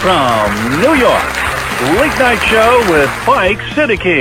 from New York, Late Night Show with Mike Siddiqui.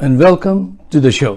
and welcome to the show.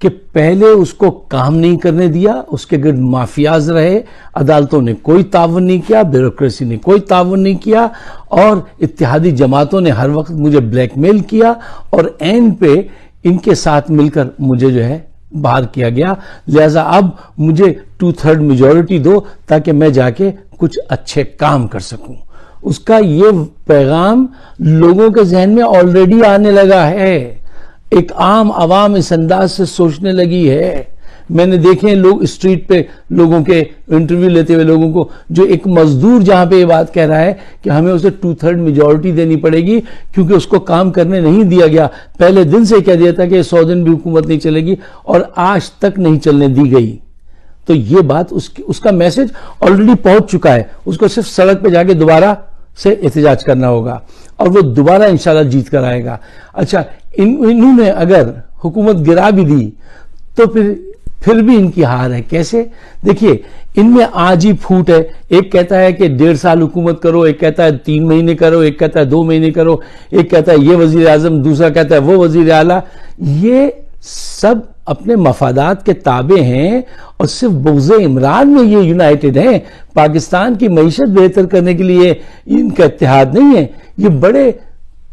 کہ پہلے اس کو کام نہیں کرنے دیا، اس کے گرد مافیاز رہے، عدالتوں نے کوئی تعاون نہیں کیا، بیوروکریسی نے کوئی تعاون نہیں کیا، اور اتحادی جماعتوں نے ہر وقت مجھے بلیک میل کیا، اور اینڈ پہ ان کے ساتھ مل کر مجھے جو ہے باہر کیا گیا. لہذا اب مجھے 2/3 میجورٹی دو تاکہ میں جا کے کچھ اچھے کام کر سکوں. اس کا یہ پیغام لوگوں کے ذہن میں آلریڈی آنے لگا ہے. ایک عام عوام اس انداز سے سوچنے لگی ہے. میں نے دیکھے لوگ اسٹریٹ پہ لوگوں کے انٹرویو لیتے ہوئے لوگوں کو، جو ایک مزدور جہاں پہ یہ بات کہہ رہا ہے کہ ہمیں اسے 2/3 میجورٹی دینی پڑے گی کیونکہ اس کو کام کرنے نہیں دیا گیا. پہلے دن سے کہہ دیا تھا کہ 100 دن بھی حکومت نہیں چلے گی، اور آج تک نہیں چلنے دی گئی. تو یہ بات اس کا میسج آلریڈی پہنچ چکا ہے. اس کو صرف سڑک پہ جا کے دوبارہ سے احتجاج کرنا ہوگا، اور وہ دوبارہ انشاءاللہ جیت کر آئے گا. اچھا، انہوں نے اگر حکومت گرا بھی دی تو پھر بھی ان کی ہار ہے. کیسے؟ دیکھیے، ان میں آج ہی پھوٹ ہے. ایک کہتا ہے کہ 1.5 سال حکومت کرو، ایک کہتا ہے 3 مہینے کرو، ایک کہتا ہے 2 مہینے کرو، ایک کہتا ہے یہ وزیر اعظم، دوسرا کہتا ہے وہ وزیر اعلیٰ. یہ سب اپنے مفادات کے تابع ہیں، اور صرف بغض عمران میں یہ یونائٹڈ ہیں. پاکستان کی معیشت بہتر کرنے کے لیے ان کا اتحاد نہیں ہے. یہ بڑے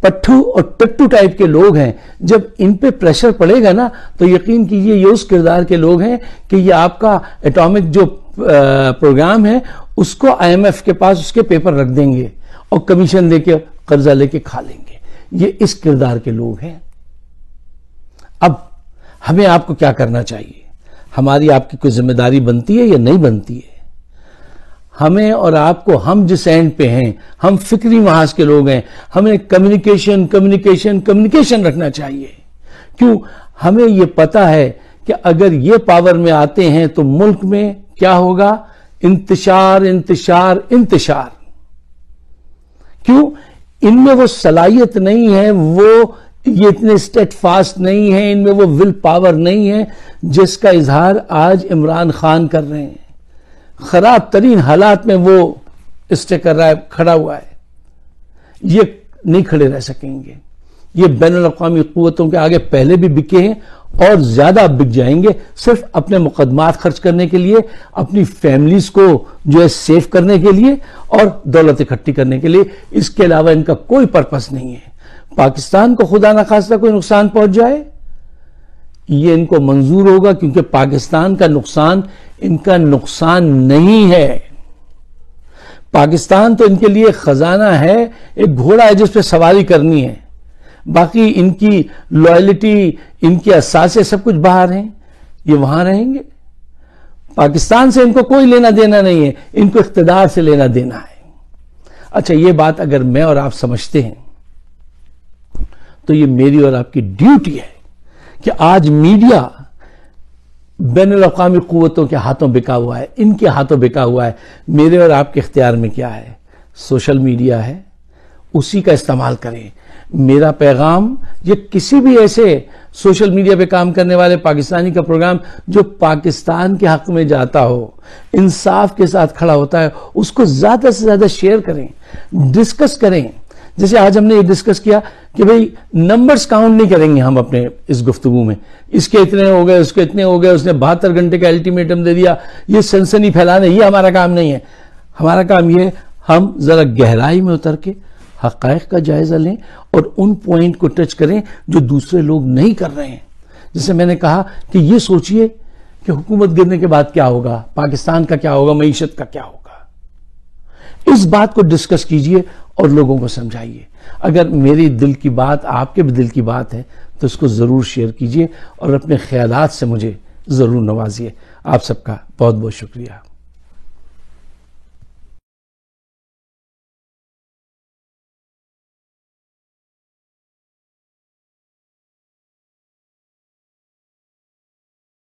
پٹھو اور ٹٹو ٹائپ کے لوگ ہیں. جب ان پہ پریشر پڑے گا نا تو یقین کیجئے یہ اس کردار کے لوگ ہیں کہ یہ آپ کا ایٹامک جو پروگرام ہے اس کو IMF کے پاس اس کے پیپر رکھ دیں گے اور کمیشن دے کے قرضہ لے کے کھا لیں گے. یہ اس کردار کے لوگ ہیں. اب ہمیں آپ کو کیا کرنا چاہیے؟ ہماری آپ کی کوئی ذمہ داری بنتی ہے یا نہیں بنتی ہے؟ ہمیں اور آپ کو، ہم جس اینڈ پہ ہیں، ہم فکری محاذ کے لوگ ہیں، ہمیں کمیونیکیشن رکھنا چاہیے. کیوں؟ ہمیں یہ پتا ہے کہ اگر یہ پاور میں آتے ہیں تو ملک میں کیا ہوگا؟ انتشار. کیوں؟ ان میں وہ صلاحیت نہیں ہے، یہ اتنے اسٹیٹ فاسٹ نہیں ہیں، ان میں وہ ول پاور نہیں ہے جس کا اظہار آج عمران خان کر رہے ہیں. خراب ترین حالات میں وہ اسٹے کر رہا ہے، کھڑا ہوا ہے. یہ نہیں کھڑے رہ سکیں گے. یہ بین الاقوامی قوتوں کے آگے پہلے بھی بکے ہیں اور زیادہ بک جائیں گے، صرف اپنے مقدمات خرچ کرنے کے لیے، اپنی فیملیز کو جو ہے سیف کرنے کے لیے اور دولت اکٹھی کرنے کے لیے. اس کے علاوہ ان کا کوئی پرپس نہیں ہے. پاکستان کو خدا نخواستہ کوئی نقصان پہنچ جائے، یہ ان کو منظور ہوگا، کیونکہ پاکستان کا نقصان ان کا نقصان نہیں ہے. پاکستان تو ان کے لیے خزانہ ہے، ایک گھوڑا ہے جس پہ سواری کرنی ہے. باقی ان کی لائلٹی، ان کے اثاثے سب کچھ باہر ہیں. یہ وہاں رہیں گے. پاکستان سے ان کو کوئی لینا دینا نہیں ہے، ان کو اقتدار سے لینا دینا ہے. اچھا، یہ بات اگر میں اور آپ سمجھتے ہیں تو یہ میری اور آپ کی ڈیوٹی ہے کہ آج میڈیا بین الاقوامی قوتوں کے ہاتھوں بکا ہوا ہے، ان کے ہاتھوں بکا ہوا ہے. میرے اور آپ کے اختیار میں کیا ہے؟ سوشل میڈیا ہے، اسی کا استعمال کریں. میرا پیغام یہ کسی بھی ایسے سوشل میڈیا پہ کام کرنے والے پاکستانی کا پروگرام جو پاکستان کے حق میں جاتا ہو، انصاف کے ساتھ کھڑا ہوتا ہے، اس کو زیادہ سے زیادہ شیئر کریں، ڈسکس کریں. جیسے آج ہم نے یہ ڈسکس کیا کہ بھئی نمبرز کاؤنٹ نہیں کریں گے ہم اپنے اس گفتگو میں. اس کے اتنے ہو گئے، اس کے اتنے ہو گئے، اس نے 72 گھنٹے کا الٹیمیٹم دے دیا، یہ سنسنی پھیلانے، یہ ہمارا کام نہیں ہے. ہمارا کام یہ ہے ہم ذرا گہرائی میں اتر کے حقائق کا جائزہ لیں اور ان پوائنٹ کو ٹچ کریں جو دوسرے لوگ نہیں کر رہے ہیں. جیسے میں نے کہا کہ یہ سوچئے کہ حکومت گرنے کے بعد کیا ہوگا، پاکستان کا کیا ہوگا، معیشت کا کیا ہوگا. اس بات کو ڈسکس کیجئے اور لوگوں کو سمجھائیے. اگر میری دل کی بات آپ کے بھی دل کی بات ہے تو اس کو ضرور شیئر کیجئے اور اپنے خیالات سے مجھے ضرور نوازیے. آپ سب کا بہت بہت شکریہ.